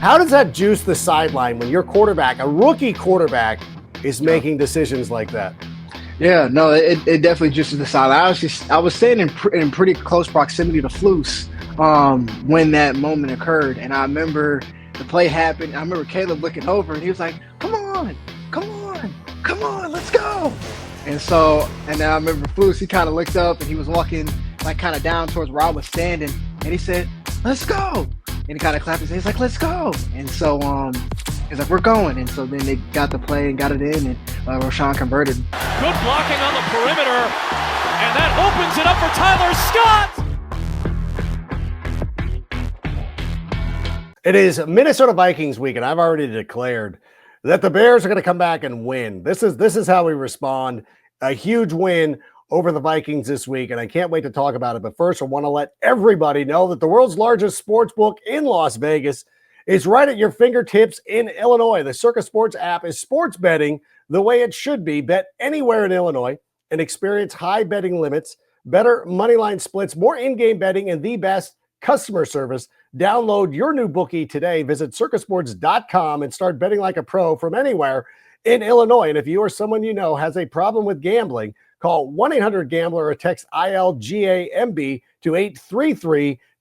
How does that juice the sideline when your quarterback, a rookie quarterback, is making decisions like that? Yeah, no, it definitely juices the sideline. I was staying in pretty close proximity to Flus when that moment occurred, and I remember the play happened. I remember Caleb looking over, and he was like, "Come on, come on, come on, let's go!" And then I remember Flus. He kind of looked up, and he was walking like kind of down towards where I was standing, and he said, "Let's go!" And he kind of clapped his hands, like, "Let's go!" And so he's like, "We're going." And so then they got the play and got it in, and Rashawn converted. Good blocking on the perimeter, and that opens it up for Tyler Scott. It is Minnesota Vikings week, and I've already declared that the Bears are going to come back and win. This is how we respond. A huge win over the Vikings this week, and I can't wait to talk about it. But first, I want to let everybody know that the world's largest sports book in Las Vegas is right at your fingertips in Illinois. The Circa Sports app is sports betting the way it should be. Bet anywhere in Illinois and experience high betting limits, better moneyline splits, more in-game betting, and the best customer service. Download your new bookie today. Visit circasports.com and start betting like a pro from anywhere in Illinois. And if you or someone you know has a problem with gambling, call 1-800-GAMBLER or text ILGAMB to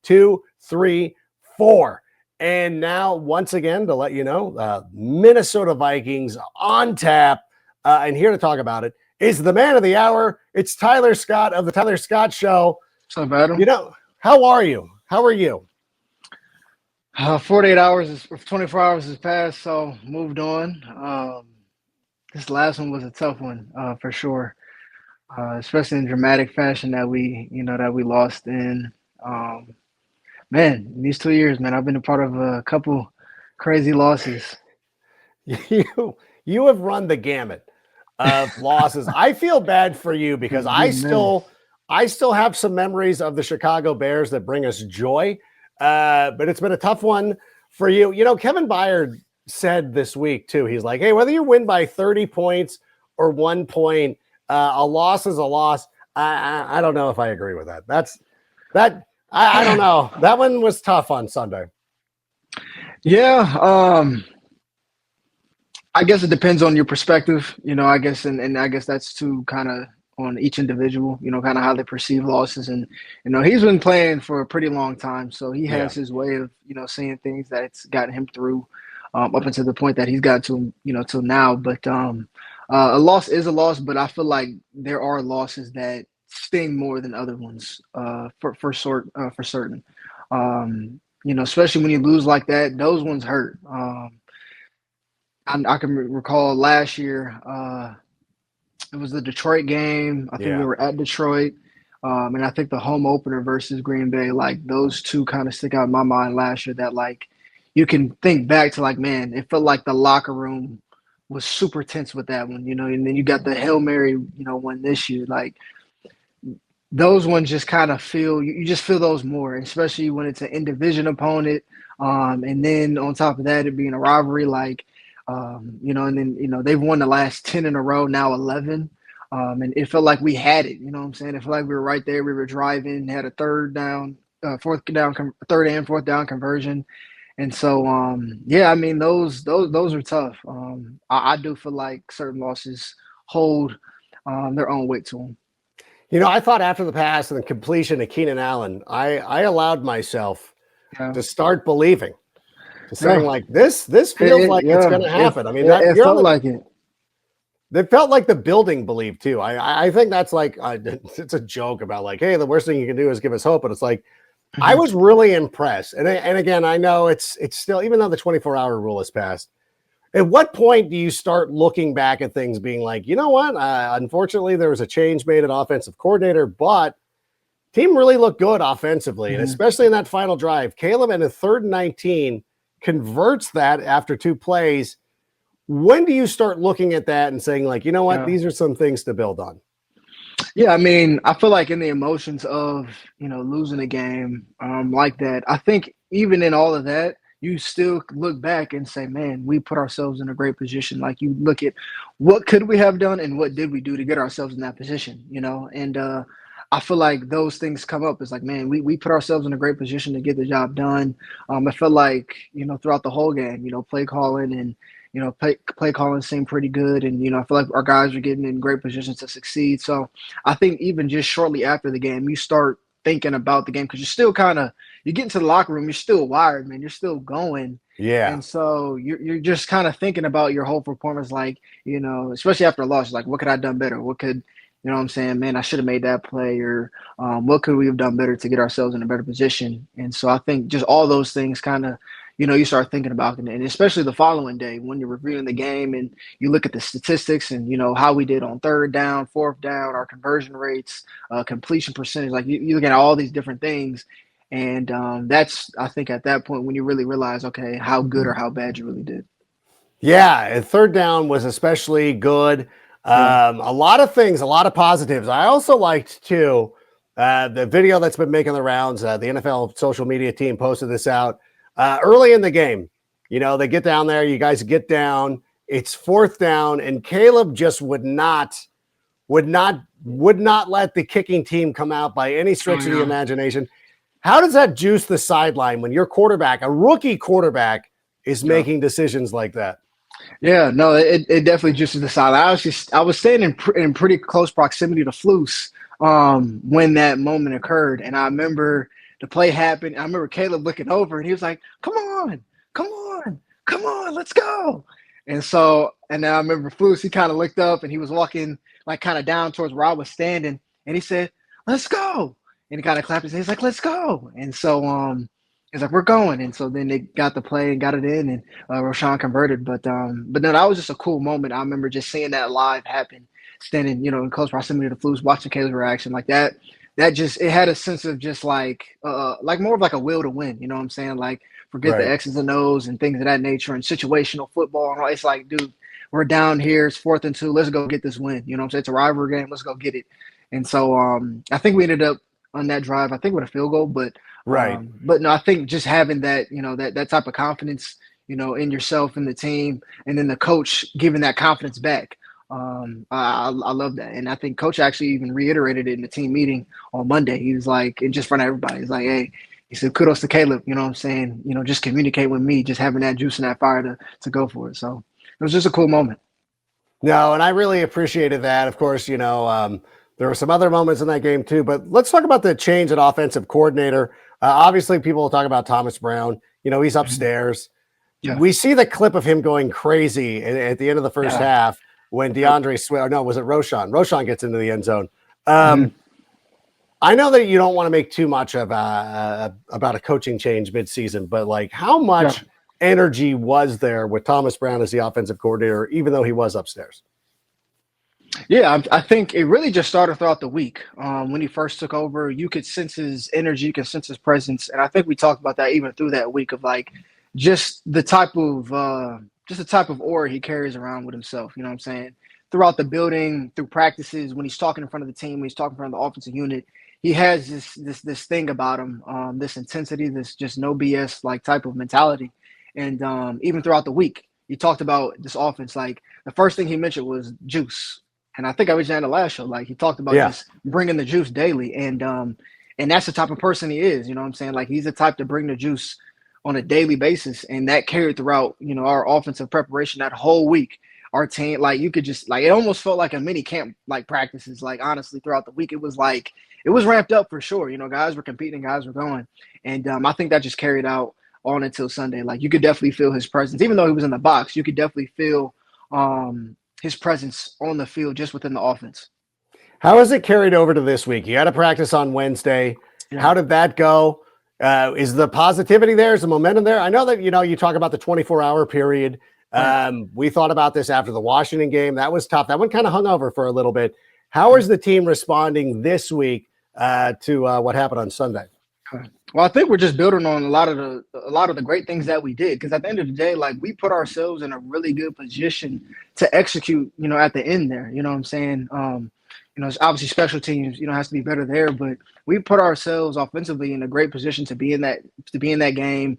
833-234. And now, once again, to let you know, Minnesota Vikings on tap. And here to talk about it is the man of the hour. It's Tyler Scott of the Tyler Scott Show. What's up, Adam? You know, how are you? How are you? 48 hours, 24 hours has passed, so moved on. This last one was a tough one, for sure. Especially in dramatic fashion that we lost in. Man, in these 2 years, man, I've been a part of a couple crazy losses. You have run the gamut of losses. I feel bad for you because I still have some memories of the Chicago Bears that bring us joy. But it's been a tough one for you. You know, Kevin Byard said this week too, he's like, hey, whether you win by 30 points or 1 point, a loss is a loss. I don't know if I agree with that. I don't know. That one was tough on Sunday. Yeah. I guess it depends on your perspective, I guess, and I guess that's too kind of on each individual, kind of how they perceive losses. And, he's been playing for a pretty long time. So he has his way of, seeing things that's gotten him through up until the point that he's got to, till now. But a loss is a loss, but I feel like there are losses that sting more than other ones for certain. Especially when you lose like that, those ones hurt. I can recall last year, it was the Detroit game. I think we were at Detroit, and I think the home opener versus Green Bay, like those two kind of stick out in my mind last year that like you can think back to like, man, it felt like the locker room was super tense with that one, and then you got the Hail Mary, one this year. Like those ones just kind of you just feel those more, especially when it's an in-division opponent. And then on top of that, it being a rivalry, like, and then, they've won the last 10 in a row, now 11. And it felt like we had it, you know what I'm saying? It felt like we were right there. We were driving, had a third and fourth down conversion. And so, I mean, those are tough. I do feel like certain losses hold their own weight to them. I thought after the pass and the completion of Keenan Allen, I allowed myself to start believing, to saying like this feels like it's going to happen. I mean, it felt like it. It felt like the building believed too. I think that's like it's a joke about like, hey, the worst thing you can do is give us hope, but it's like. I was really impressed. And again, I know it's still, even though the 24-hour rule has passed, at what point do you start looking back at things being like, you know what? Unfortunately, there was a change made at offensive coordinator, but team really looked good offensively. And especially in that final drive, Caleb in a 3rd and 19 converts that after 2 plays. When do you start looking at that and saying like, you know what? These are some things to build on. Yeah, I mean, I feel like in the emotions of, losing a game like that, I think even in all of that, you still look back and say, man, we put ourselves in a great position. Like you look at what could we have done and what did we do to get ourselves in that position, And I feel like those things come up. It's like, man, we put ourselves in a great position to get the job done. I feel like, throughout the whole game, play calling and, play calling seemed pretty good. And, I feel like our guys are getting in great positions to succeed. So I think even just shortly after the game, you start thinking about the game because you're still you get into the locker room, you're still wired, man. You're still going. Yeah. And so you're just kind of thinking about your whole performance, like, especially after a loss, like, what could I have done better? What could, you know what I'm saying? Man, I should have made that play, or what could we have done better to get ourselves in a better position? And so I think just all those things kind of, you start thinking about it. And especially the following day when you're reviewing the game and you look at the statistics and, how we did on third down, fourth down, our conversion rates, completion percentage. Like you look at all these different things. And that's, I think, at that point when you really realize, okay, how good or how bad you really did. Yeah, and third down was especially good. A lot of things, a lot of positives. I also liked, too, the video that's been making the rounds. The NFL social media team posted this out early in the game. They get down there. You guys get down. It's fourth down, and Caleb just would not let the kicking team come out by any stretch of the imagination. How does that juice the sideline when your quarterback, a rookie quarterback, is making decisions like that? Yeah, no, it definitely juices the sideline. I was staying in pretty close proximity to Flus when that moment occurred, and I remember the play happened. I remember Caleb looking over, and he was like, "Come on, let's go!" And then I remember Flus. He kind of looked up, and he was walking like kind of down towards where I was standing, and he said, "Let's go." And he kind of clapped his hands. He's like, "Let's go." And so he's like, "We're going." And so then they got the play and got it in, and Rashawn converted. But no, that was just a cool moment. I remember just seeing that live happen, standing, in close proximity to Flus, watching Caleb's reaction like that. That just, it had a sense of just like more of like a will to win. You know what I'm saying? Like, forget the X's and O's and things of that nature and situational football. And all. It's like, dude, we're down here. It's 4th and 2. Let's go get this win. You know what I'm saying? It's a rivalry game. Let's go get it. And so I think we ended up on that drive, I think with a field goal, but no, I think just having that, that type of confidence, in yourself and the team, and then the coach giving that confidence back. I love that. And I think coach actually even reiterated it in the team meeting on Monday. He was like, and just in front of everybody, he's like, "Hey," he said, "kudos to Caleb." You know what I'm saying? Just communicate with me, just having that juice and that fire to go for it. So it was just a cool moment. No, and I really appreciated that. Of course, there were some other moments in that game too, but let's talk about the change at offensive coordinator. Obviously, people will talk about Thomas Brown. He's upstairs. Yeah. We see the clip of him going crazy at the end of the first half when DeAndre Swift, no, was it Roshan? Roshan gets into the end zone. I know that you don't want to make too much of about a coaching change midseason, but like, how much energy was there with Thomas Brown as the offensive coordinator, even though he was upstairs? Yeah, I think it really just started throughout the week. When he first took over, you could sense his energy, you could sense his presence. And I think we talked about that even through that week of like just the type of aura he carries around with himself, you know what I'm saying? Throughout the building, through practices, when he's talking in front of the team, when he's talking in front of the offensive unit, he has this thing about him, this intensity, this just no BS like type of mentality. And even throughout the week, he talked about this offense. Like the first thing he mentioned was juice. And I think I mentioned in the last show, like he talked about just bringing the juice daily. And that's the type of person he is, you know what I'm saying? Like he's the type to bring the juice on a daily basis. And that carried throughout, our offensive preparation that whole week. Our team, like you could just like, it almost felt like a mini camp, like practices, like honestly throughout the week, it was ramped up for sure. Guys were competing, guys were going. And I think that just carried out on until Sunday. Like you could definitely feel his presence, even though he was in the box, you could definitely feel his presence on the field just within the offense. How has it carried over to this week? You had a practice on Wednesday. Yeah. How did that go? Is the positivity there? Is the momentum there? I know that, you talk about the 24-hour period. We thought about this after the Washington game. That was tough. That one kind of hung over for a little bit. How is the team responding this week to what happened on Sunday? Well, I think we're just building on a lot of the great things that we did. Because at the end of the day, like we put ourselves in a really good position to execute, at the end there. You know what I'm saying? It's obviously special teams, has to be better there. But we put ourselves offensively in a great position to be in that game.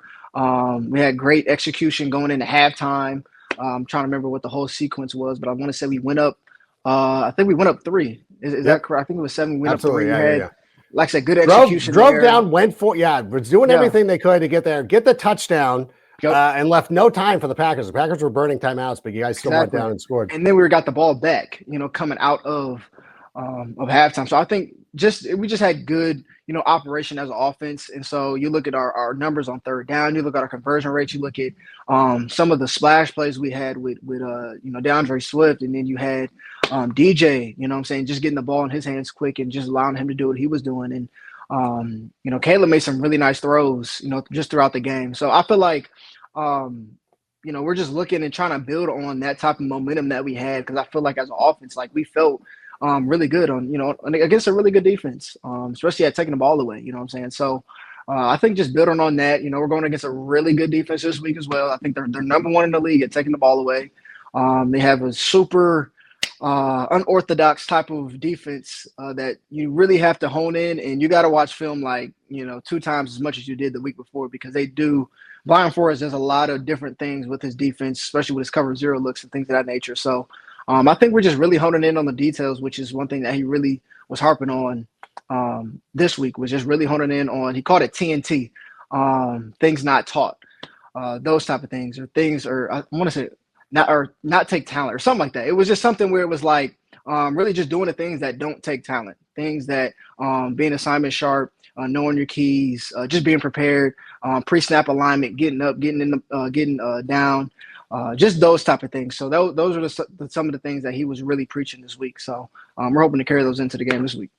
We had great execution going into halftime. I'm trying to remember what the whole sequence was, but I want to say we went up. I think we went up 3. Is that correct? I think it was 7. We went Absolutely. up 3. You had, like I said, good Drove execution there. down, went for, was doing everything they could to get there, get the touchdown, and left no time for the Packers. The Packers were burning timeouts, but you guys still went down and scored. And then we got the ball back, coming out of halftime. So I think we just had good, operation as an offense. And so you look at our numbers on third down, you look at our conversion rates, you look at some of the splash plays we had with DeAndre Swift, and then you had DJ, just getting the ball in his hands quick and just allowing him to do what he was doing. And Caleb made some really nice throws, just throughout the game. So I feel like we're just looking and trying to build on that type of momentum that we had, because I feel like as an offense, like we felt really good on, against a really good defense, especially at taking the ball away, you know what I'm saying? So I think just building on that, we're going against a really good defense this week as well. I think they're number 1 in the league at taking the ball away. They have a super unorthodox type of defense that you really have to hone in, and you got to watch film 2 times as much as you did the week before, because they do. Brian Flores does a lot of different things with his defense, especially with his cover 0 looks and things of that nature. So I think we're just really honing in on the details, which is one thing that he really was harping on this week, was just really honing in on, he called it TNT, things not taught, those type of things, or things, or I want to say not take talent or something like that. It was just something where it was like really just doing the things that don't take talent, things that being assignment sharp, knowing your keys, just being prepared, pre-snap alignment, getting up, getting down, just those type of things. So those are some of the things that he was really preaching this week. So we're hoping to carry those into the game this week.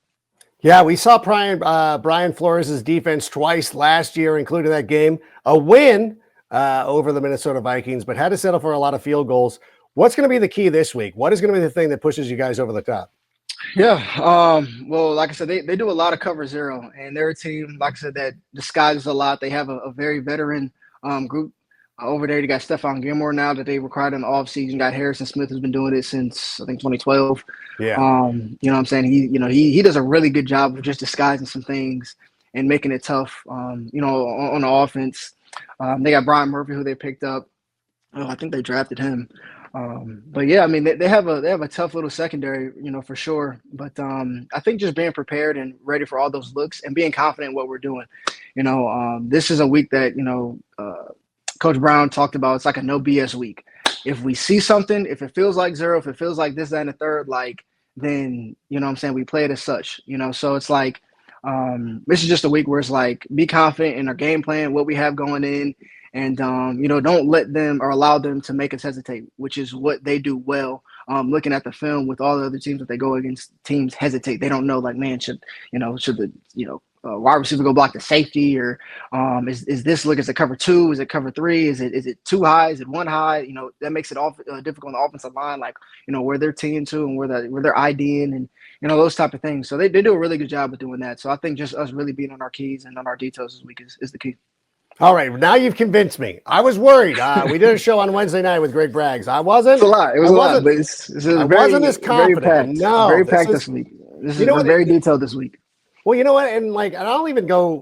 Yeah, we saw Brian Flores' defense twice last year, including that game, a win over the Minnesota Vikings, but had to settle for a lot of field goals. What's going to be the key this week? What is going to be the thing that pushes you guys over the top? Yeah, well, like I said, they do a lot of cover 0, and they're a team, like I said, that disguises a lot. They have a very veteran group over there. You got Stephon Gilmore now that they required in the offseason. Got Harrison Smith, who's been doing it since, I think, 2012. Yeah. You know what I'm saying? He does a really good job of just disguising some things and making it tough, on the offense. They got Brian Murphy, who they picked up. Oh, I think they drafted him. But yeah, I mean, they have a tough little secondary, for sure. But I think just being prepared and ready for all those looks and being confident in what we're doing. This is a week that, Coach Brown talked about. It's like a no BS week. If we see something, if it feels like 0, if it feels like this, that, and the third, then, we play it as such, so it's like, this is just a week where it's like, be confident in our game plan, what we have going in, and, don't let them or allow them to make us hesitate, which is what they do well. Looking at the film with all the other teams that they go against, teams hesitate. They don't know, should the wide receiver go block the safety, or is this look, is it cover 2? Is it cover 3? Is it 2 high? Is it 1 high? That makes it difficult on the offensive line, where they're teeing to and where they're IDing and, those type of things. So they do a really good job of doing that. So I think just us really being on our keys and on our details this week is the key. All right, now you've convinced me. I was worried. We did a show on Wednesday night with Greg Braggs. I wasn't. It's a lot. It was a lot, but I wasn't as confident. Very packed. No, very packed this week. This is very detailed this week. Well, you know what? And I'll even go,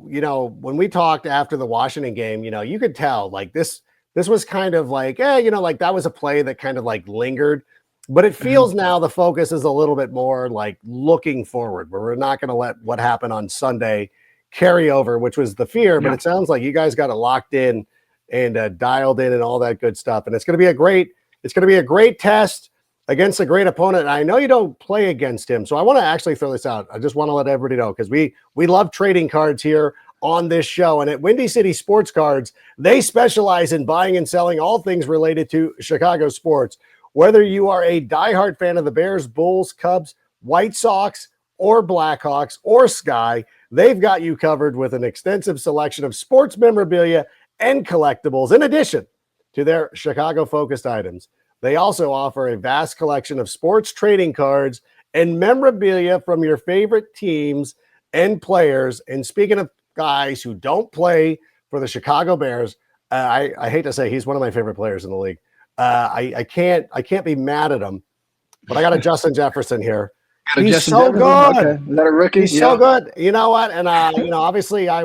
when we talked after the Washington game, you could tell this was kind of that was a play that kind of lingered, but it feels now the focus is a little bit more looking forward, where we're not going to let what happened on Sunday carry over, which was the fear, but it sounds like you guys got it locked in and dialed in and all that good stuff. And it's going to be a great test against a great opponent. And I know you don't play against him, so I want to actually throw this out. I just want to let everybody know, because we love trading cards here on this show. And at Windy City Sports Cards, they specialize in buying and selling all things related to Chicago sports. Whether you are a diehard fan of the Bears, Bulls, Cubs, White Sox, or Blackhawks, or Sky, they've got you covered with an extensive selection of sports memorabilia and collectibles. In addition to their Chicago-focused items, they also offer a vast collection of sports trading cards and memorabilia from your favorite teams and players. And speaking of guys who don't play for the Chicago Bears, I hate to say he's one of my favorite players in the league. I can't be mad at him, but I got a Justin Jefferson here. He's so good. Okay. Is that a rookie? He's so good. You know what? And obviously I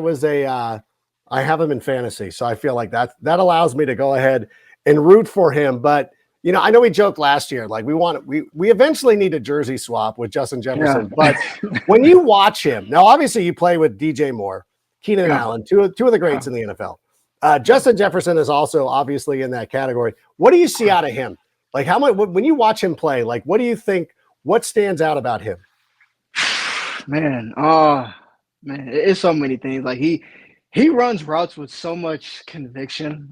have him in fantasy, so I feel like that allows me to go ahead and root for him. But I know we joked last year, like we eventually need a jersey swap with Justin Jefferson, but when you watch him, now obviously you play with DJ Moore, Keenan Allen, two of the greats in the NFL. Justin Jefferson is also obviously in that category. What do you see out of him? Like how much when you watch him play, like what do you think? What stands out about him? Man, it's so many things. Like he runs routes with so much conviction.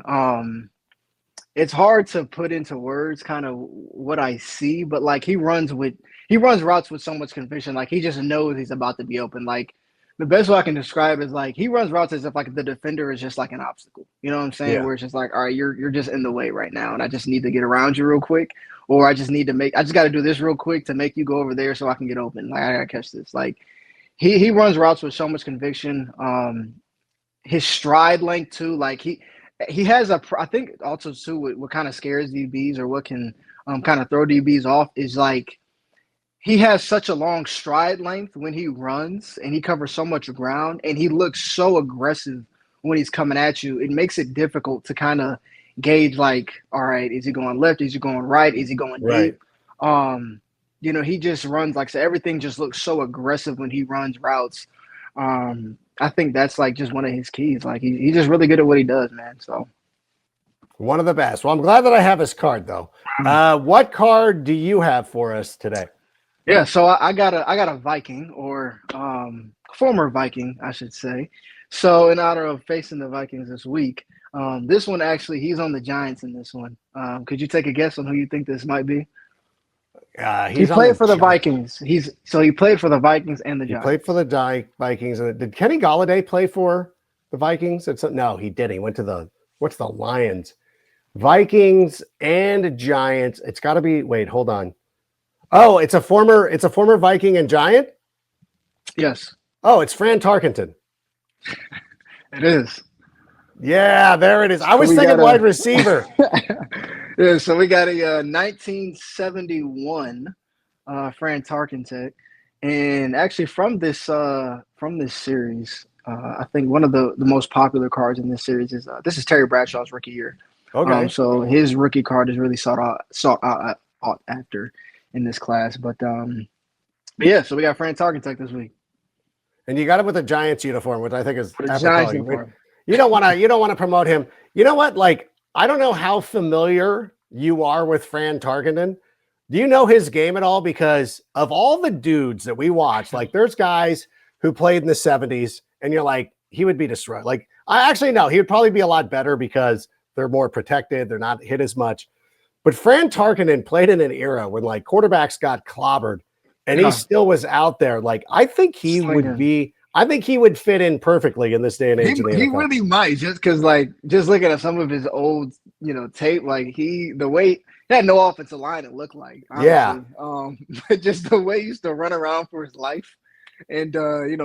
It's hard to put into words kind of what I see, but like he runs routes with so much conviction. Like he just knows he's about to be open. Like the best way I can describe is like he runs routes as if like the defender is just like an obstacle. You know what I'm saying? Yeah. Where it's just like, all right, you're just in the way right now, and I just need to get around you real quick, or I just got to do this real quick to make you go over there so I can get open. Like I gotta catch this. Like he runs routes with so much conviction. His stride length too, like he has I think also too what kind of scares DBs or what can kind of throw DBs off is like he has such a long stride length when he runs and he covers so much ground and he looks so aggressive when he's coming at you. It makes it difficult to kind of gauge like, all right, is he going left? Is he going right? Is he going deep? He just runs like so everything just looks so aggressive when he runs routes. I think that's like just one of his keys. Like he's just really good at what he does, man. So one of the best. Well, I'm glad that I have his card though. What card do you have for us today? Yeah, so I got a Viking or former Viking, I should say. So in honor of facing the Vikings this week, this one actually he's on the Giants in this one. Could you take a guess on who you think this might be? He played for the Vikings. He played for the Vikings and the Giants. He played for the Vikings. Did Kenny Golladay play for the Vikings? No, he didn't. He went to the Lions. Vikings and Giants. It's got to be. Wait, hold on. Oh, it's a former Viking and Giant. Yes. Oh, it's Fran Tarkenton. It is. Yeah, there it is. I was thinking wide receiver. Yeah, so we got a 1971 Fran Tarkenton, and actually from this series, I think one of the most popular cards in this series is this is Terry Bradshaw's rookie year. Okay. So his rookie card is really sought out after in this class, but yeah. So we got Fran Tarkenton this week, and you got it with a Giants uniform, which I think is Giants uniform. You don't want to promote him. You know what? Like, I don't know how familiar you are with Fran Tarkenton. Do you know his game at all? Because of all the dudes that we watch, like there's guys who played in the 70s and you're like, he would be destroyed. Like, I actually know he would probably be a lot better because they're more protected. They're not hit as much. But Fran Tarkenton played in an era when like quarterbacks got clobbered and he still was out there. Like, I think he would fit in perfectly in this day and age. He really might, just because, like, just looking at some of his old, tape, like the way he had no offensive line, it looked like, honestly. Yeah. But just the way he used to run around for his life and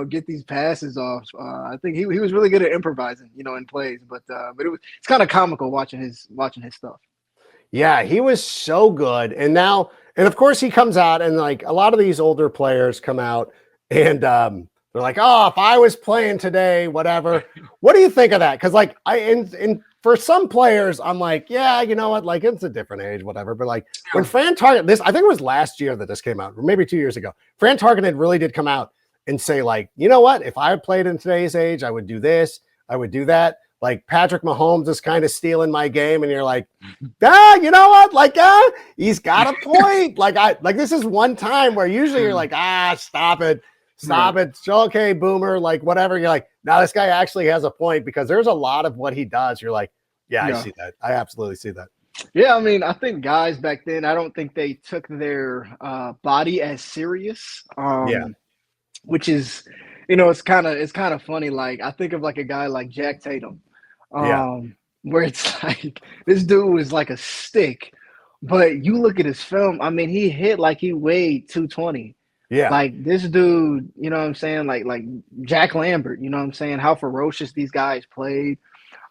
get these passes off. I think he was really good at improvising, in plays. But it's kind of comical watching his stuff. Yeah, he was so good, and of course he comes out, and like a lot of these older players come out and. They're like, oh, if I was playing today, whatever. What do you think of that? Because like for some players, I'm like, yeah, you know what? Like it's a different age, whatever. But like when Fran Tarkenton, I think it was last year that this came out, or maybe 2 years ago. Fran Tarkenton really did come out and say, like, you know what? If I played in today's age, I would do this, I would do that. Like Patrick Mahomes is kind of stealing my game, and you're like, you know what? Like, he's got a point. like this is one time where usually you're like, stop it. Stop it. Okay, boomer, like whatever. You're like, now this guy actually has a point because there's a lot of what he does. You're like, I see that. I absolutely see that. Yeah, I mean, I think guys back then, I don't think they took their body as serious. Which is, it's kind of funny. Like I think of like a guy like Jack Tatum, where it's like this dude was like a stick, but you look at his film. I mean, he hit like he weighed 220. Yeah. Like this dude, you know what I'm saying? Like Jack Lambert, you know what I'm saying? How ferocious these guys played.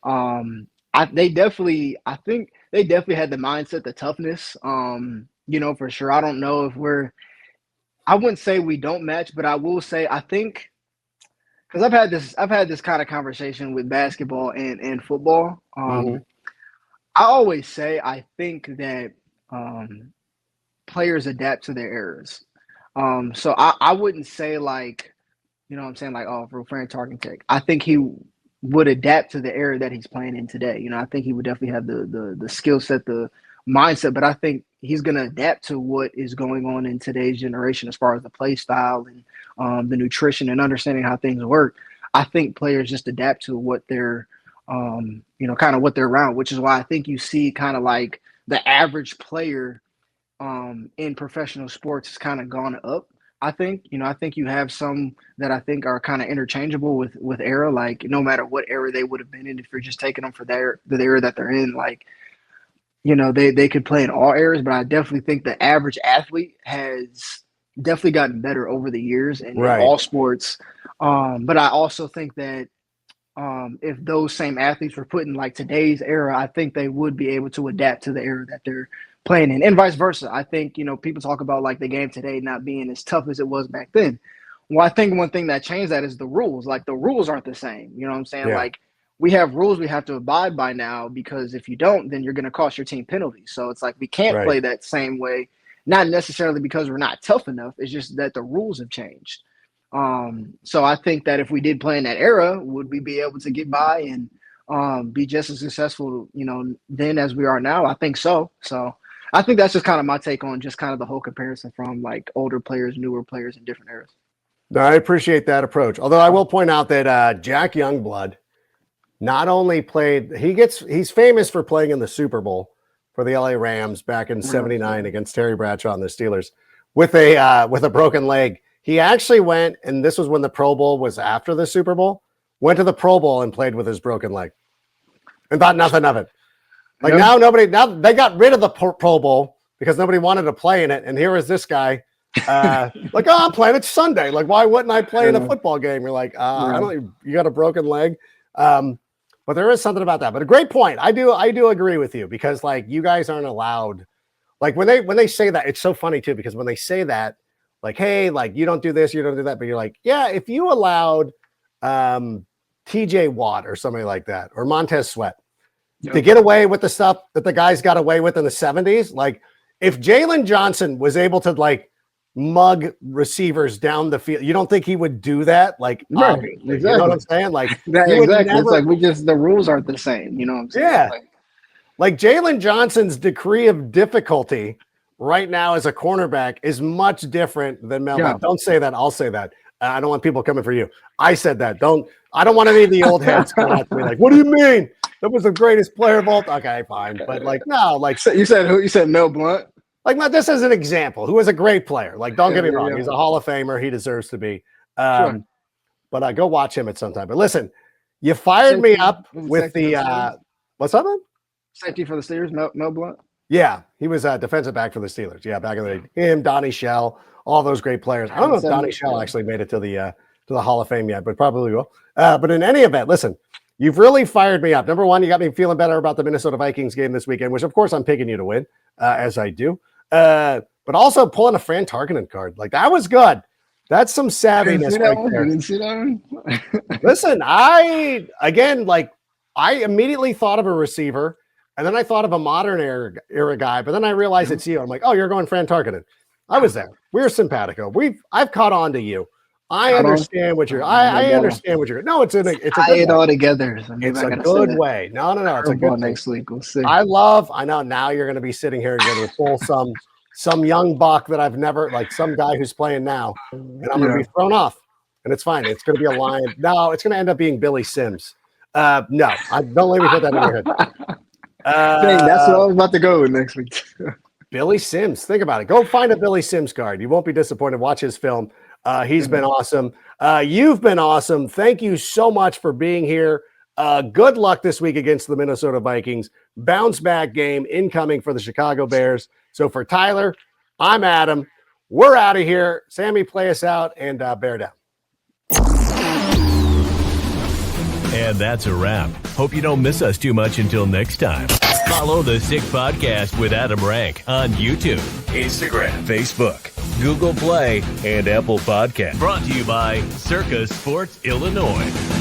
They definitely had the mindset, the toughness, for sure. I don't know if I wouldn't say we don't match, but I will say, I think, because I've had this kind of conversation with basketball and football. I always say, I think that players adapt to their errors. So I wouldn't say like, you know what I'm saying, like, oh, for Fran Tarkentek, I think he would adapt to the era that he's playing in today. You know, I think he would definitely have the skill set, the mindset, but I think he's going to adapt to what is going on in today's generation as far as the play style and the nutrition and understanding how things work. I think players just adapt to what they're, kind of what they're around, which is why I think you see kind of like the average player in professional sports has kind of gone up. I think you have some that I think are kind of interchangeable with era, like no matter what era they would have been in, if you're just taking them for the era that they're in, like, they could play in all eras, but I definitely think the average athlete has definitely gotten better over the years in all sports. But I also think that if those same athletes were put in like today's era, I think they would be able to adapt to the era that they're playing in, and vice versa. I think, people talk about like the game today not being as tough as it was back then. Well, I think one thing that changed that is the rules. Like the rules aren't the same. You know what I'm saying? Yeah. Like we have rules we have to abide by now, because if you don't, then you're going to cost your team penalties. So it's like we can't play that same way, not necessarily because we're not tough enough. It's just that the rules have changed. So I think that if we did play in that era, would we be able to get by and be just as successful, then as we are now? I think so. So I think that's just kind of my take on just kind of the whole comparison from like older players, newer players in different eras. No, I appreciate that approach. Although I will point out that Jack Youngblood not only played, he's famous for playing in the Super Bowl for the LA Rams back in '79 against Terry Bradshaw and the Steelers with a broken leg. He actually went, and this was when the Pro Bowl was after the Super Bowl, went to the Pro Bowl and played with his broken leg and thought nothing of it. Like now they got rid of the Pro Bowl because nobody wanted to play in it. And here is this guy like, oh, I'm playing it Sunday. Like, why wouldn't I play in a football game? You're like, you got a broken leg. But there is something about that. But a great point. I do agree with you, because like you guys aren't allowed. Like when they say that, it's so funny too, because when they say that, like, hey, like you don't do this, you don't do that, but you're like, yeah, if you allowed TJ Watt or somebody like that, or Montez Sweat to get away with the stuff that the guys got away with in the 70s, like if Jalen Johnson was able to like mug receivers down the field, you don't think he would do that? Like, exactly. You know what I'm saying? Like, exactly. It's like the rules aren't the same. You know what I'm saying? Yeah. Like Jalen Johnson's degree of difficulty right now as a cornerback is much different than Mel. Yeah. Don't say that. I'll say that. I don't want people coming for you. I said that. I don't want any of the old heads coming at me like, what do you mean? That was the greatest player of all time. Okay, fine. But like, no, like. So you said who? You said Mel Blount? Like, this is an example. Who is a great player. Like, don't get me wrong. He's a Hall of Famer. He deserves to be. But go watch him at some time. But listen, you fired me up with the what's up, man? Safety for the Steelers, Mel Blount? Yeah, he was a defensive back for the Steelers. Yeah, back in the day. Him, Donnie Shell, all those great players. I don't know if Donnie Shell actually made it to the Hall of Fame yet, but probably will. But in any event, listen, you've really fired me up. Number one, you got me feeling better about the Minnesota Vikings game this weekend, which, of course, I'm picking you to win, as I do. But also pulling a Fran Tarkenton card. Like, that was good. That's some savviness right there. Didn't see that one? Listen, I immediately thought of a receiver, and then I thought of a modern era guy, but then I realized it's you. I'm like, oh, you're going Fran Tarkenton. I was there. We're simpatico. I've caught on to you. I understand what you're. I understand what you're. No, it's a tie it all together. So it's a good way. No. It's a good next week. We'll see. I know now you're going to be sitting here and going to pull some young buck that I've never, like some guy who's playing now, and I'm going to be thrown off, and it's fine. It's going to be a lion. No, it's going to end up being Billy Sims. No, don't let me put that in your head. Dang, that's what I was about to go with next week. Billy Sims. Think about it. Go find a Billy Sims card. You won't be disappointed. Watch his film. He's been awesome. You've been awesome. Thank you so much for being here. Good luck this week against the Minnesota Vikings. Bounce back game incoming for the Chicago Bears. So for Tyler, I'm Adam. We're out of here. Sammy, play us out and bear down. And that's a wrap. Hope you don't miss us too much until next time. Follow the Sick Podcast with Adam Rank on YouTube, Instagram, Facebook, Google Play, and Apple Podcast. Brought to you by Circa Sports Illinois.